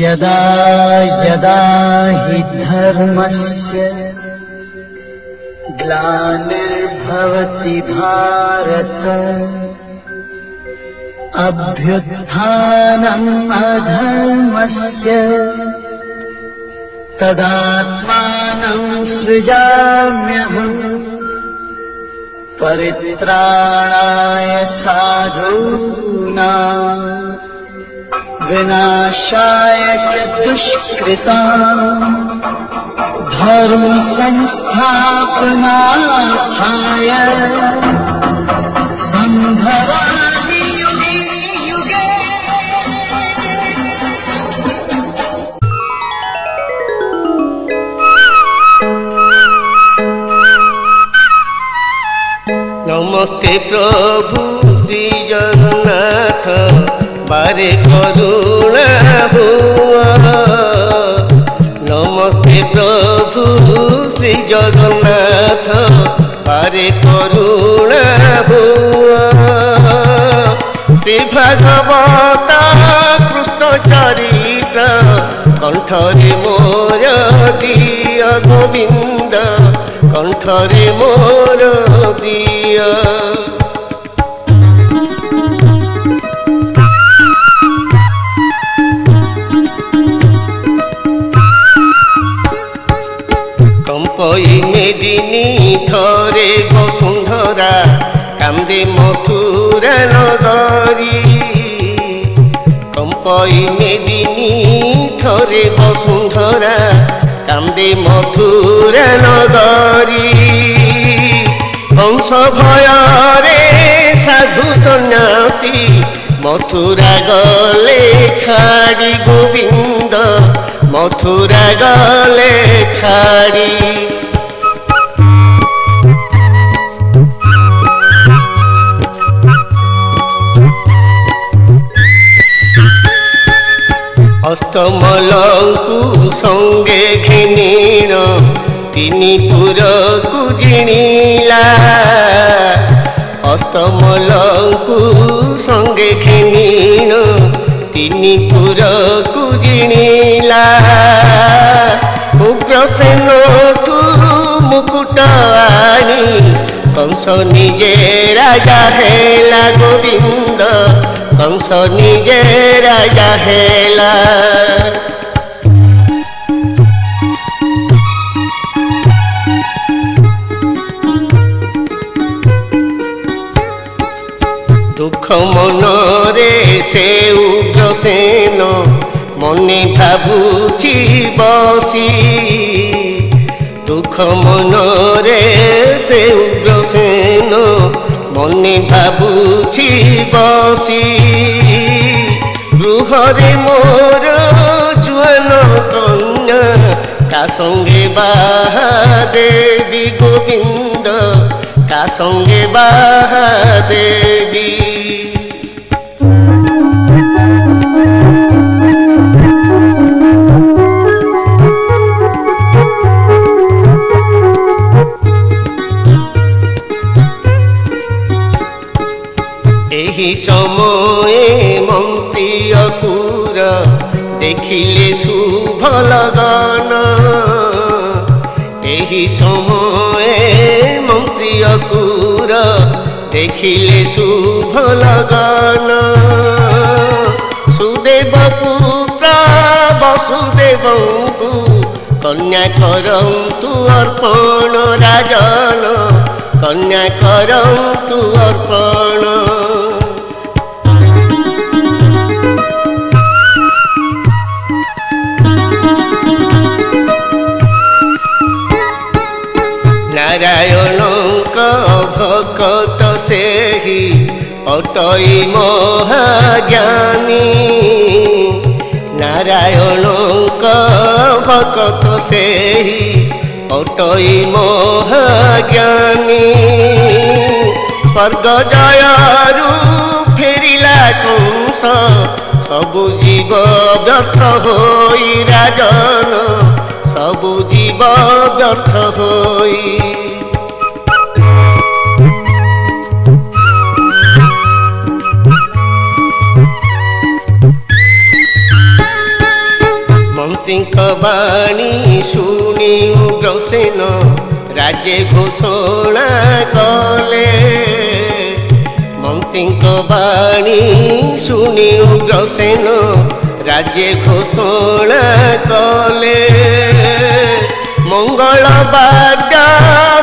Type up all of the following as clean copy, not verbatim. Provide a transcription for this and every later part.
यदा यदा हि धर्मस्य ग्लानिर्भवति भारत अभ्युत्थानम् अधर्मस्य तदात्मानं सृजाम्यहम् परित्राणाय साधूनां विनाशाय च दुष्कृताम् धर्म संस्थापनार्थाय संभवामि युगे युगे। नमस्ते प्रभु श्री जगन्नाथ बारे करुणा हुआ। नमस्ते प्रभु श्री जगन्नाथ बारे करुणा हुआ। श्री भागवत कृष्ण चरित्र कंठरे मोर दिया गोविंद कंठरे मोर दिया। कंपई मेदिनी थरे वसुंधरा कामदे मथुरा नगरी। कंपई मेदिनी थरे वसुंधरा कामदे मथुरा नगरी। कंस भयरे साधु सन्यासी मथुरा गले छाड़ी गोविंद मथुरा गले छाड़ी। अस्तमलंकु संगे घिनीण तिनी पुरकु जिणिला। अस्तमलंकु संगे घिनीण तिनी पुरकु जिणिला। उग्रसेनठु मुकुट आनी कंस निजे राजा हेला गोविंद कंस निजे राजा हेला। दुख मनरे से उग्रसेन मने भाबुछि बसी। दुख मनरे से उग्रसेन मने भाबुछि बसी। गृहरे मोर जुआन कन्या ता संगे बाहा देवी गोविंद ता संगे बाहा देवी। एही समय मंत्री अकुर देखिले शुभ लगन। एही समय मंत्री अकुर देखिले शुभ लगन। सुदेव पुत्र वसुदेवंकु कन्या करंतु अर्पण राजन कन्या करंतु अर्पण। नारायणक भक्त सेहि अटई महाज्ञानी। नारायणक भक्त सेहि अटई महाज्ञानी। स्वर्ग जयरु फेरिला कंस सबु जीव व्यर्थ होई राजन सबु जीव व्यर्थ होई। ବାଣୀ ଶୁଣି ଉଗ୍ରସେନ ରାଜେ ଘୋଷଣା କଲେ। ମନ୍ତ୍ରୀଙ୍କ ବାଣୀ ଶୁଣି ଉଗ୍ରସେନ ରାଜେ ଘୋଷଣା କଲେ। ମଙ୍ଗଳ ବାଦ୍ୟ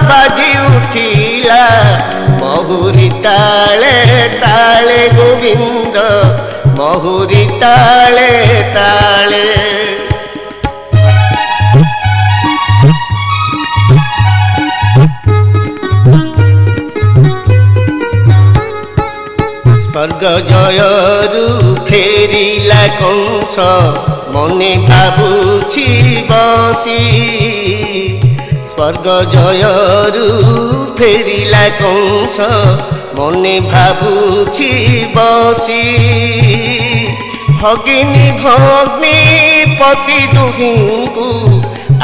ବାଜି ଉଠିଲା ମହୁରୀ ତାଳେ ତାଳେ ଗୋବିନ୍ଦ ମହୁରୀ ତାଳେ ତାଳେ। ସ୍ୱର୍ଗ ଜୟରୁ ଫେରିଲା କଂସ ମନେ ଭାବୁଛି ବସି। ସ୍ୱର୍ଗ ଜୟରୁ ଫେରିଲା କଂସ ମନେ ଭାବୁଛି ବସି। ଭଗିନୀ ଭଗ୍ନୀ ପତି ଦୁହିଁଙ୍କୁ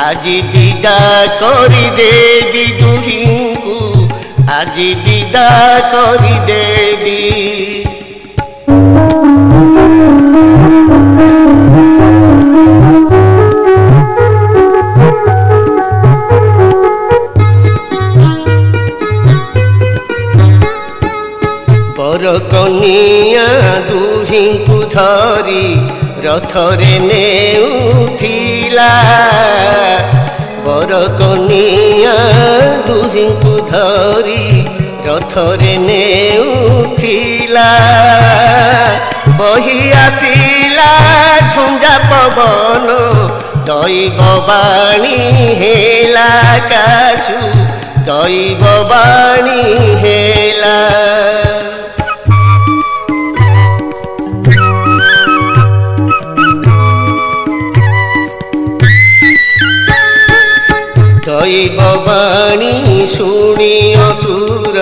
ଆଜି ବିଦା କରିଦେବି ଦୁହିଁଙ୍କୁ ଆଜି ବିଦା କରିଦେବି। ବର କନିଆ ଦୁହିଁଙ୍କୁ ଧରି ରଥରେ ନେଉଥିଲା। ବର କନିଆ ଦୁହିଁଙ୍କୁ ଧରି ରଥରେ ନେଉଥିଲା। ବହି ଆସିଲା ଝଞ୍ଜା ପବନ ଦୈବ ବାଣୀ ହେଲା କାଶୁ ଦୈବ ବାଣୀ ହେଲା। ଦୈବ ବାଣୀ ଶୁଣି ଅସୁର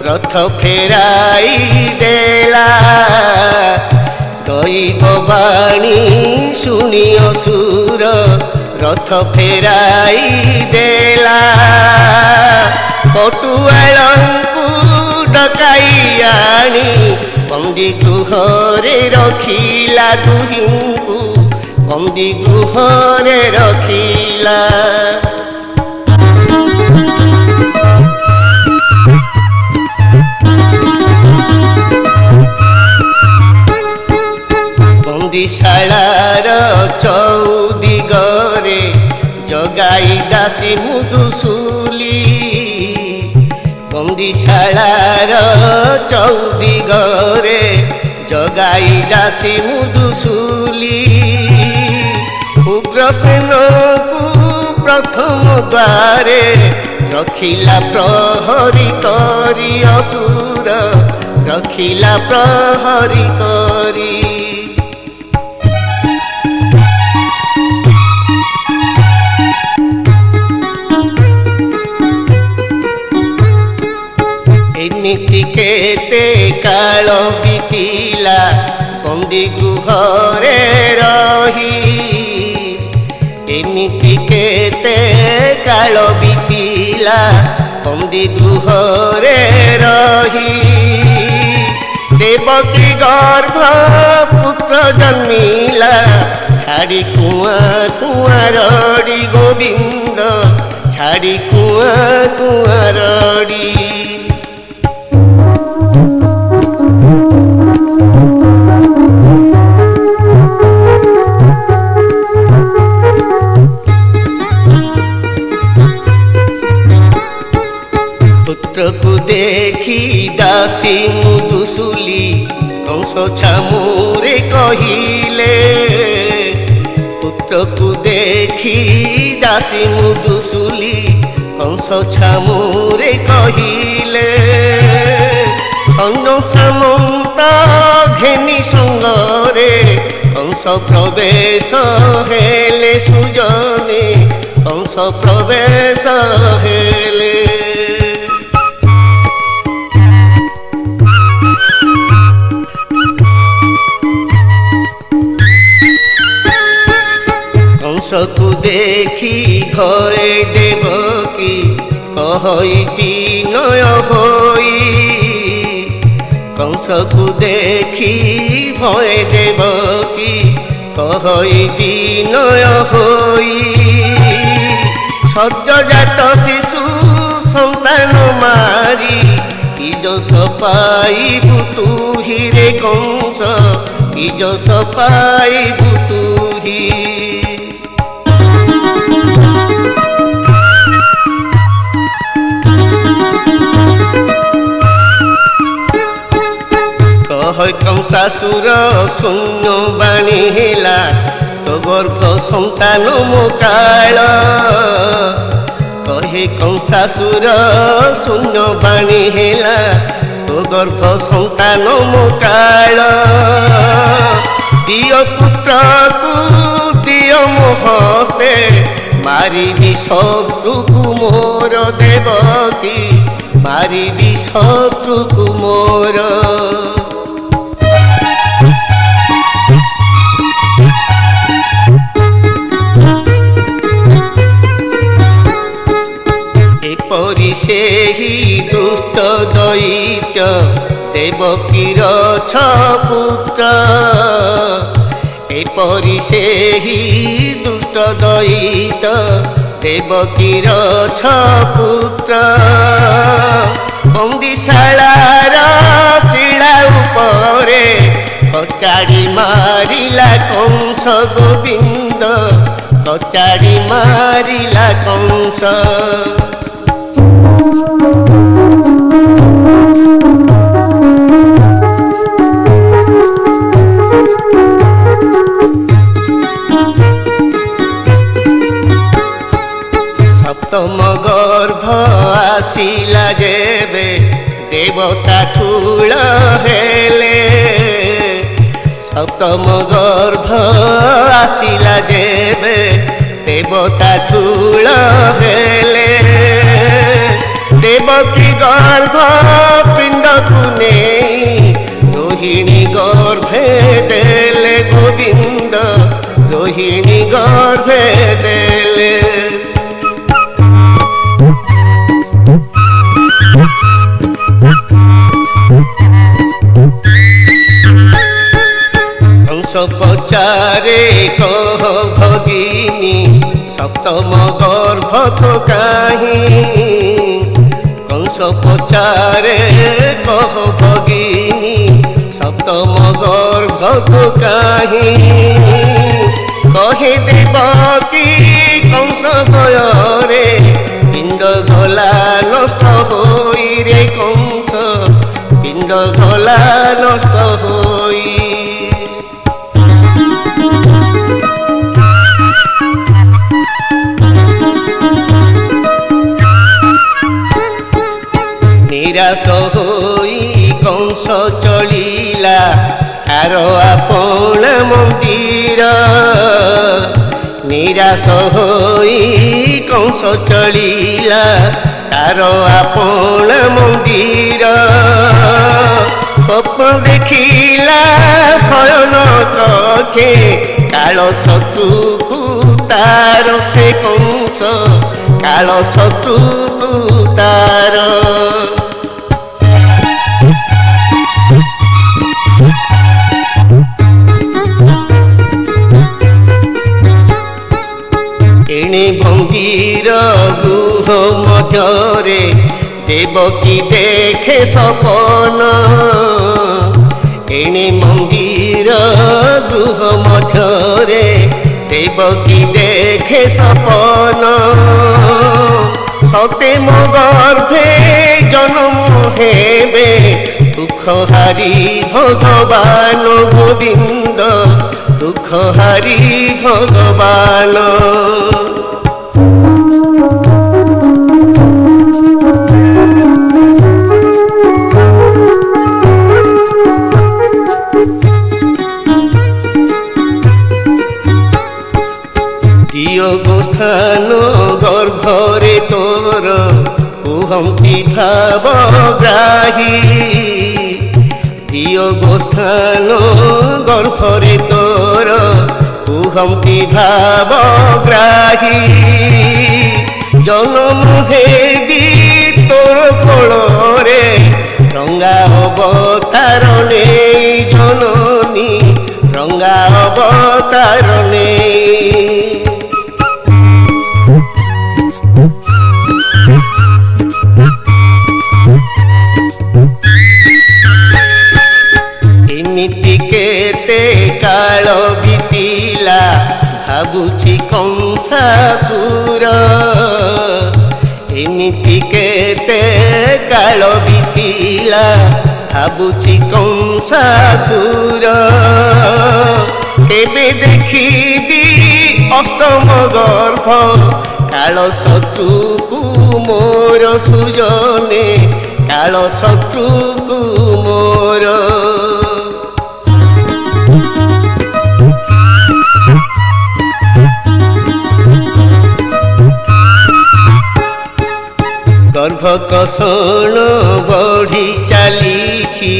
ରଥ ଫେରାଇ ଦେଲା। ଦୈବ ବାଣୀ ଶୁଣି ଅସୁର ରଥ ଫେରାଇ ଦେଲା। ପଟୁଆଳଙ୍କୁ ଡକାଇ ଆଣି ବନ୍ଦୀ ଗୃହରେ ରଖିଲା ଦୁହିଁଙ୍କୁ ବନ୍ଦୀ ଗୃହରେ ରଖିଲା। ବନ୍ଦୀଶାଳାର ଚଉଦିଗରେ ଜଗାଇ ଦାସୀ ମୁଦୁସୁଲି। ବନ୍ଦୀଶାଳାର ଚଉଦିଗରେ ଜଗାଇ ଦାସୀ ମୁଦୁସୁଲି। ଉଗ୍ରସେନକୁ ପ୍ରଥମ ଦ୍ୱାରେ ରଖିଲା ପ୍ରହରୀ କରି ଅସୁର ରଖିଲା ପ୍ରହରୀ କରି। ଏମିତି କେତେ କାଳ ବିତିଲା ବନ୍ଦୀ ଗୃହରେ ରହି। ଏମିତି କେତେ କାଳ ବିତିଲା ବନ୍ଦୀ ଗୃହରେ ରହି। ଦେବକୀ ଗର୍ଭ ପୁତ୍ର ଜନ୍ମିଲା ଛାଡ଼ି କୁଆଁ କୁଆଁ ରଡ଼ି ଗୋବିନ୍ଦ ଛାଡ଼ି କୁଆଁ କୁଆଁ ରଡ଼ି। ପୁତ୍ରକୁ ଦେଖି ଦାସୀ ମୁଦୁସୁଲି କଂସ ଛାମୁରେ କହିଲେ। ପୁତ୍ରକୁ ଦେଖି ଦାସୀ ମୁଦୁସୁଲି କଂସ ଛାମୁରେ କହିଲେ। ଅନ୍ନ ସାମନ୍ତ ଘେନି ସଙ୍ଗରେ କଂସ ପ୍ରବେଶ ହେଲେ ସୁଜନେ କଂସ ପ୍ରବେଶ ହେଲେ। କଂସକୁ ଦେଖି ଭୟ ଦେବକୀ କହି ବିନୟ ହୋଇ। କଂସକୁ ଦେଖି ଭୟ ଦେବକୀ কহই বিনয় হই সদ্যজাত শিশু সন্তান মারি কি যশ পাইবু তুহি রে কংস কি যশ পাইবু তুহি কহই কংসাসুর শূন্য বাণী হেলা তো গর্ভ সন্তান মোকাল কহে কংসাসুর শূন্য বাণী হেলা তো গর্ভ সন্তান মোকাল দিয় পুত্রকু দিয় মোহস্তে মারিবি শত্রুকু মোর দেবকী মারিবি শত্রুকু মোর এপরি সেই দুষ্ট দৈত্য দেবকীর ছপুত্র এপরি সেই দুষ্ট দৈত্য দেবকীর ছপুত্র বন্দিশালার শিলা উপরে কচাড়ি মারিলা কংস গোবিন্দ কচাড়ি মারিলা কংস সপ্তম গর্ভ আসিলা যেবে দেবতা ঠুল হেলে সপ্তম গর্ভ আসিলা যেবে দেবতা ঠুল হেলে দেবকী গর্ভ পিণ্ডকু নেই রোহিণী গর্ভে দেলে গোবিন্দ রোহিণী গর্ভে দেলে কংস পচারে কহ ভগিনী সপ্তম গর্ভ তো কাহি কংস পচারে কহ ভগিনী সপ্তম গর্ভ তো কাহি কহে দেবকী কংস ভୟରେ পিণ্ড গলা নষ্ট হই রে কংস পিণ্ড গলা নষ্ট হই নিরাশ হই কংস চলিলা আর আপন মন্দির নিরাশ হই কংস চলিলা আর আপন মন্দির স্বপ্ন দেখিলা শয়ন কক্ষে কাল শত্রুকু তার সে কংস কাল শত্রুকু তার এনে ভঙ্গির গৃহ মধ্যরে দেবকী দেখে সপন এনে মন্দির গৃহ মধ্যরে দেবকী দেখে সপন সতে মো গর্ভে জন্ম হেবে দুঃখ হারি ভগবান গোবিন্দ দুঃখ হারি ভগবান দিয় গোস্থান গর্ভরে তোর কুহন্তি ভাবগ্রাহী দিয় গোস্থান গর্ভরে তোর কুহন্তি ভাবগ্রাহী জনম হেদি তোর কোଳରେ ରଙ୍ଗା ଅବତାର ନେଇ ଜନନୀ ରଙ୍ଗା ଅବତାର ନେଇ। ଏମିତି କେତେ କାଳ ବିତିଲା ଭାବୁଛି କଂସାସୁର। ଏମିତି କେତେ କାଳ ବିତିଲା ଭାବୁଛି କଂସାସୁର। କେବେ ଦେଖିବି ଅଷ୍ଟମ ଗର୍ଭ କାଳ ଶତ୍ରୁକୁ ମୋର ସୁଜନେ କାଳ ଶତ୍ରୁକୁ ମୋର। ଗର୍ଭକଷଣ ବଢ଼ି ଚାଲିଛି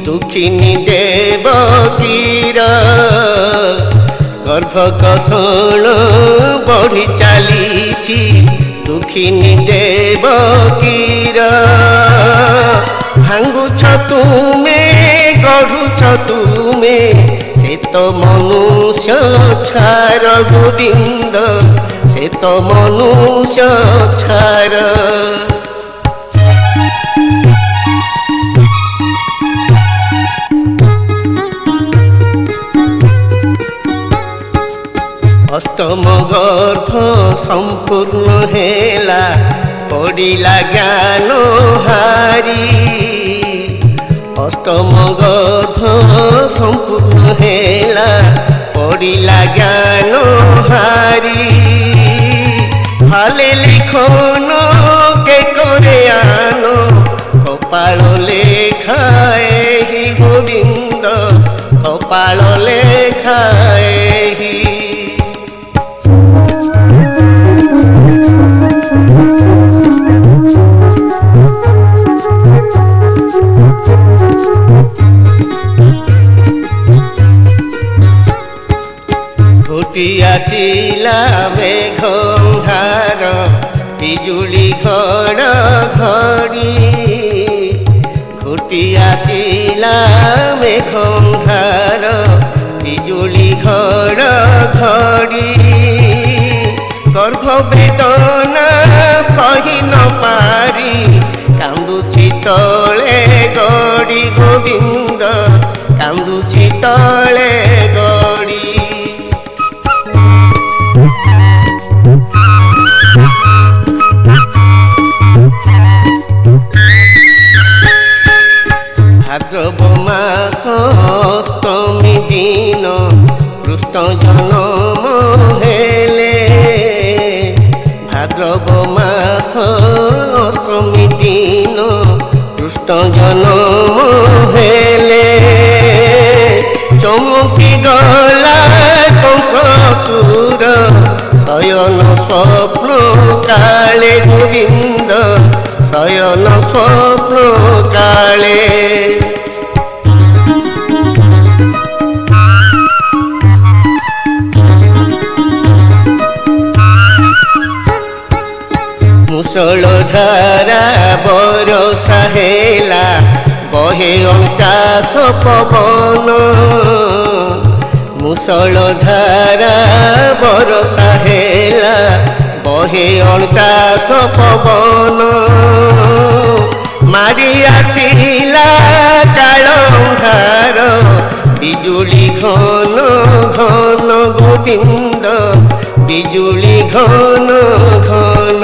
ଦୁଃଖିନୀ ଦେବକୀର। ଗର୍ଭକଷଣ ବଢ଼ି ଚାଲିଛି ଦୁଃଖିନୀ ଦେବକୀର। ଭାଙ୍ଗୁଛ ତୁମେ ଗଢ଼ୁଛ ତୁମେ ସେ ତ ମନୁଷ୍ୟ ଛାର ଗୋବିନ୍ଦ ସେ ତ ମନୁଷ୍ୟ ଛାର। ଅଷ୍ଟମ ଗର୍ଭ ସମ୍ପୂର୍ଣ୍ଣ ହେଲା ପଡ଼ିଲା ଜ୍ଞାନ ହାରି। ଅଷ୍ଟମ ଗର୍ଭ ସମ୍ପୂର୍ଣ୍ଣ ହେଲା ପଡ଼ିଲା ଜ୍ଞାନ ହାରି। ହାଲେ ଲିଖନ কে করে আনো কপাল লেখায় হি গোবিন্দ কপাল লেখায় হি। ঘুটি আসিলা মেঘ অন্ধার বিজুলি ঘড় ঘড়ি। ঘুটি আসিলা মেঘ অন্ধার বিজুলি ঘড় ঘড়ি। গর্ভ বেদনা সহি ন পারি কান্দুছি তলে গড়ি গোবিন্দ কান্দুছি তলে গড়ি। ভাদ্রব মাস অষ্টমী দিন কৃষ্ণ জন্ম হেলে। ভাদ্রব মাস অষ্টমী দিন কৃষ্ণ জন্ম হেলে। চমকি গলা কংসাসুর শয়ন স্বপ্ন কালে গোবিন্দ শয়ন স্বপ্ন কালে। মুষল ধারা বরষা হেলা বহে অঞ্চাশ পবন। মুষল ধারা বরষা হেলা বহে অঞ্চাশ পবন। মারি আসিলা কাল অন্ধার বিজুলি ঘন ঘন গোবিন্দ বিজুলি ঘন ঘন।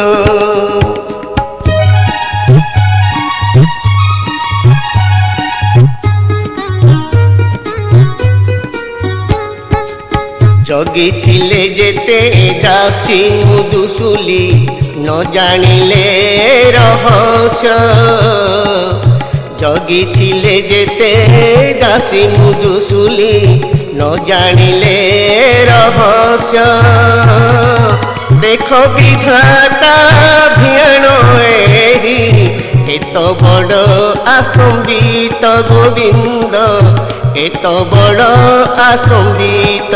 জগিছিলে যেতে দাসী মুদুসুলি ন জানিলে রহস্য। জগিছিলে যেতে দাসী মুদুসুলি ন জানিলে রহস্য। দেখ বিধাতা ভিয়াণ এহি এত বড় আসম্বিত গোবিন্দ এত বড় আসম্বিত।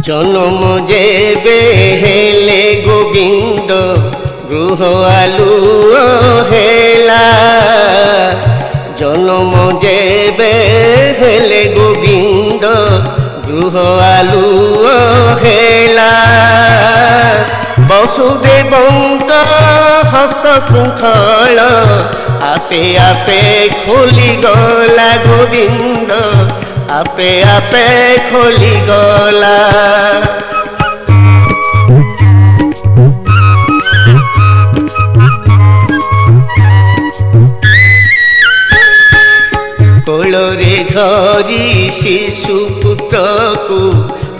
জনম যেবে হেলে গোবিন্দ গৃহ আলুଅ হেলা জনম যেবে হেলে গোবিন্দ গৃহ আলুଅ হেলা বসুদেবঙ্ক হস্ত শৃঙ্খল আপে আপে খোলি গলা গোবিন্দ আপে আপে খোলি গলা কোଳରେ ଧରି ଶିଶୁ ପୁତ୍ରକୁ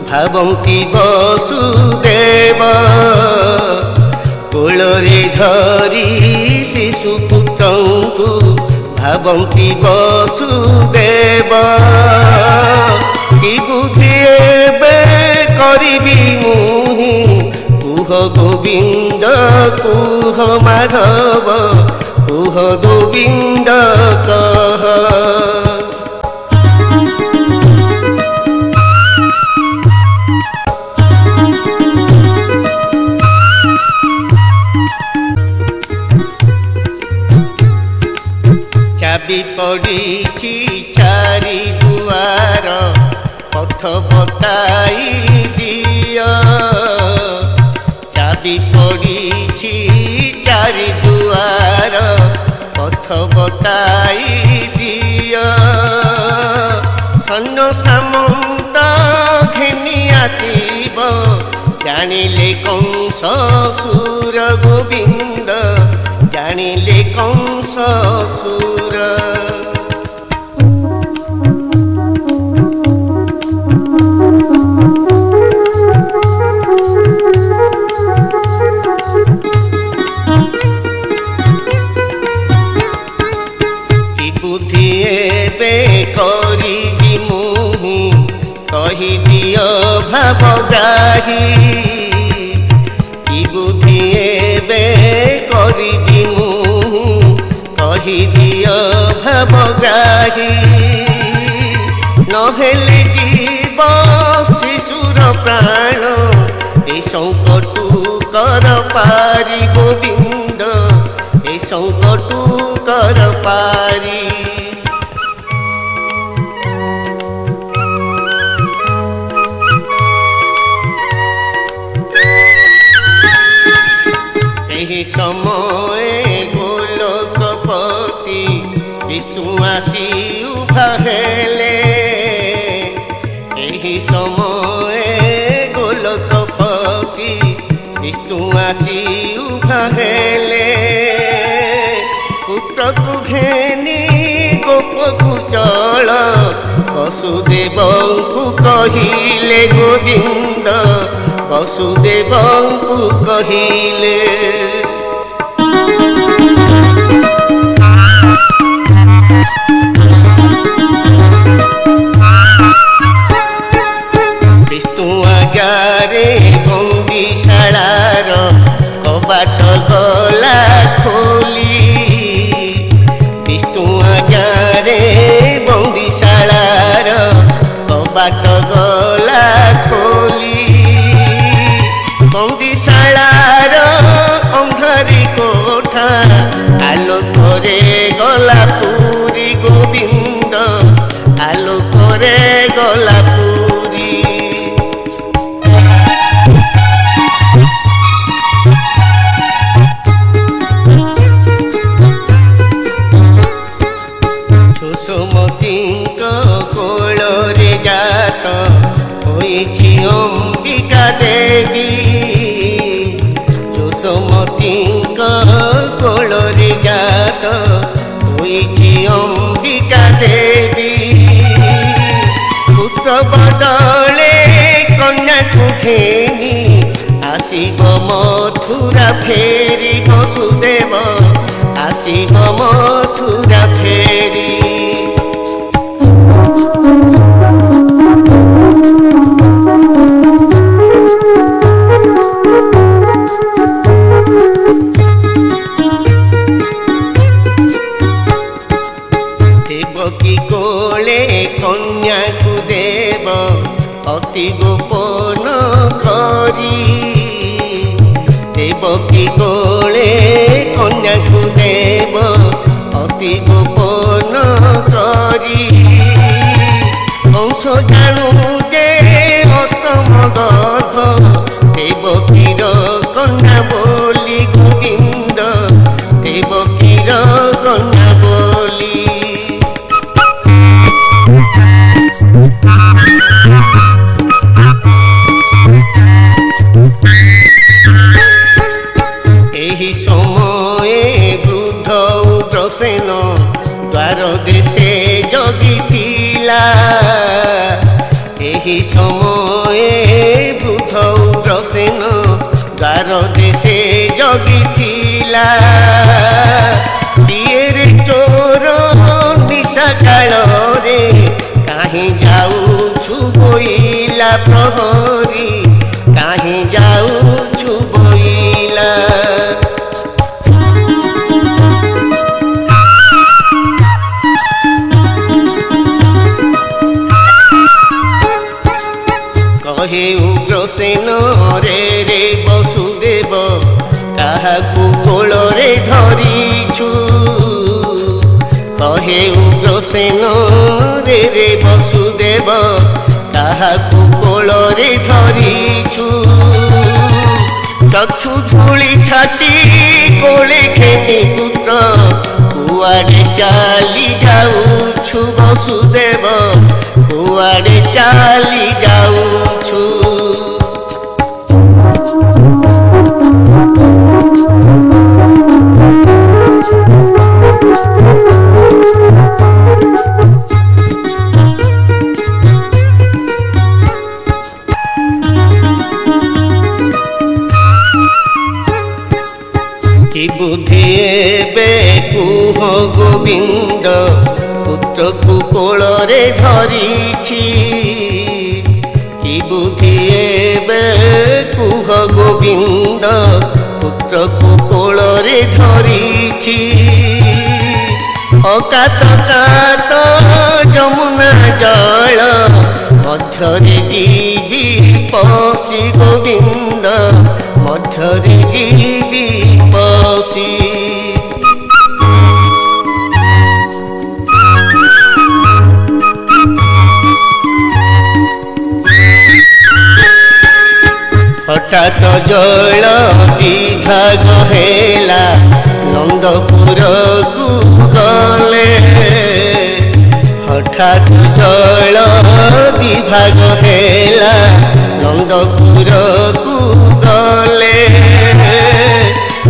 ଭାବନ୍ତି ବସୁଦେବ କୋଳରେ ଧରି ଶିଶୁ ପୁତ୍ରଙ୍କୁ ଭାବନ୍ତି ବସୁଦେବ କି ବୁଦ୍ଧି ଏବେ କରିବି ମୁହିଁ କୁହ ଗୋବିନ୍ଦ କୁହ ମାଧବ କୁହ ଗୋବିନ୍ଦ କହ ଚାବି ପଡ଼ିଛି ଚାରି ଦୁଆର ପଥ ବତାଇ ଦିଅ ଚାବି ପଡ଼ିଛି ଚାରି ଦୁଆର ପଥ ବତାଇ ଦିଅ ସୈନ୍ୟ ସାମନ୍ତ ଘେନି ଆସିବ ଜାଣିଲେ କଂସ ସୁର ଗୋବିନ୍ଦ ଜାଣିଲେ କଂସ ସୁର କି ବୁଦ୍ଧି ଏବେ କରିବି ମୁହିଁ କହିଦିଅ ଭାବଗ୍ରାହୀ କି ବୁଦ୍ଧି ଏବେ କରିବି ମୁହିଁ କହିଦିଅ ଭାବଗ୍ରାହୀ ନହେଲେ ଯିବ ଶିଶୁର ପ୍ରାଣ ଏ ସଙ୍କଟୁ କର ପାରି ଗୋବିନ୍ଦ ଏ ସଙ୍କଟୁ କର ପାରି ଏହି ସମୟ ଗୋଲୋକପତି ବିଷ୍ଣୁ ଆସି ଉଭା ହେଲେ ଏହି ସମୟ ଗୋଲୋକପତି ବିଷ୍ଣୁ ଆସି ଉଭା ହେଲେ ପୁତ୍ରକୁ ଘେନି ଗୋପକୁ ଚଳ ବସୁଦେବଙ୍କୁ କହିଲେ ଗୋବିନ୍ଦ ବସୁଦେବଙ୍କୁ କହିଲେ ବିଷ୍ଣୁ ଆଜ୍ଞାରେ ବନ୍ଦିଶାଳାର କବାଟ ଗଲା ଖୋଲି ବିଷ୍ଣୁ ଆଜ୍ଞାରେ ବନ୍ଦିଶାଳାର କବାଟ ଗଲା ଖୋଲି ବନ୍ଦିଶାଳାର ଅନ୍ଧାରି କୋଠା ଆଲୋକରେ ଗଲା ପୁରୀ ଗୋବିନ୍ଦ ଆଲୋକରେ ଗଲା ପୁରୀ ସୁଷମତୀଙ୍କ କୋଳରେ ଜାତ ହୋଇଛି ଅମ୍ବିକା ଦେବୀ ସୁଷମତୀଙ୍କ କୋଳରେ ଜାତ ହୋଇଛି ଅମ୍ବିକା ଦେବୀ ପୁତ୍ର ବଦଳେ କନ୍ୟାକୁ ଘେନି ଆସିବ ମଥୁରା ଫେରି ବସୁଦେବ ଆସିବ ମଥୁରା ଫେରି ଦେବକୀ କୋଳେ କନ୍ୟାକୁ ଦେବ ଅତି ଗୋପନ କରି ଦେବକୀ କୋଳେ କନ୍ୟାକୁ ଦେବ ଅତି ଗୋପନ କରି କଂସ ଜାଣୁ ଯେ ଅଷ୍ଟମ ଗର୍ଭ ଦେବକୀର କନ୍ୟା ବୋଲି ଗୋବିନ୍ଦ ଦେବକୀର କନ୍ୟା ବୋଲି। ଏହି ସମয়ে ବୃଦ୍ଧ ଉଗ୍ରସେନ ଦ୍ୱାର ଦେଶେ ଜଗିଥିଲା। ଏହି ସମये ବୃଦ୍ଧ ଉଗ୍ରସେନ ଦ୍ୱାର ଦେଶେ ଜଗିଥିଲା। ଦିଏରେ ଚୋର ନିଶା କାଳରେ କାହିଁ ଯାଉଛୁ ବୋଇଲା ପ୍ରହରୀ କାହିଁ ଯାଉଛୁ ବୋଇଲା। କହେ ଉଗ୍ରସେନ ରେ ରେ ବସୁଦେବ କାହାକୁ କୋଳରେ ଧରିଛୁ। କହେ ଉଗ୍ରସେନ ରେ ରେ ବସୁଦେବ କାହାକୁ କୋଳରେ ଧରିଛୁ। ଚକ୍ଷୁ ଧୂଳି ଛାଟି କୋଳେ ଖେନି ପୁତ୍ର କୁଆଡ଼େ ଚାଲି ଯାଉଛୁ ବସୁଦେବ କୁଆଡ଼େ ଚାଲି ଯାଉଛୁ। କି ବୁଦ୍ଧି ଏବେ କୁହ ଗୋବିନ୍ଦ ପୁତ୍ରକୁ କୋଳରେ ଧରିଛି। କି ବୁଦ୍ଧି ଏବେ କୁହ ଗୋବିନ୍ଦ ପୁତ୍ରକୁ କୋଳରେ ଧରିଛି। ଅକାତ କାତ ଯମୁନା ଜଳ ମଧ୍ୟରେ ଯିବି ପଶି ଗୋବିନ୍ଦ ମଧ୍ୟରେ ଯିବି ପଶି। ହଠାତ ଜଳ ଦିଭାଗ ହେଲା ନନ୍ଦପୁରକୁ ଗଲେ। ହଠାତ ଜଳ ଦିଭାଗ ହେଲା ନନ୍ଦପୁରକୁ ଗଲେ।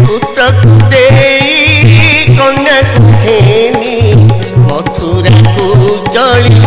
ପୁତ୍ରକୁ ଦେଇ କନ୍ୟାକୁ ଘେନି ମଥୁରାକୁ ଚଳି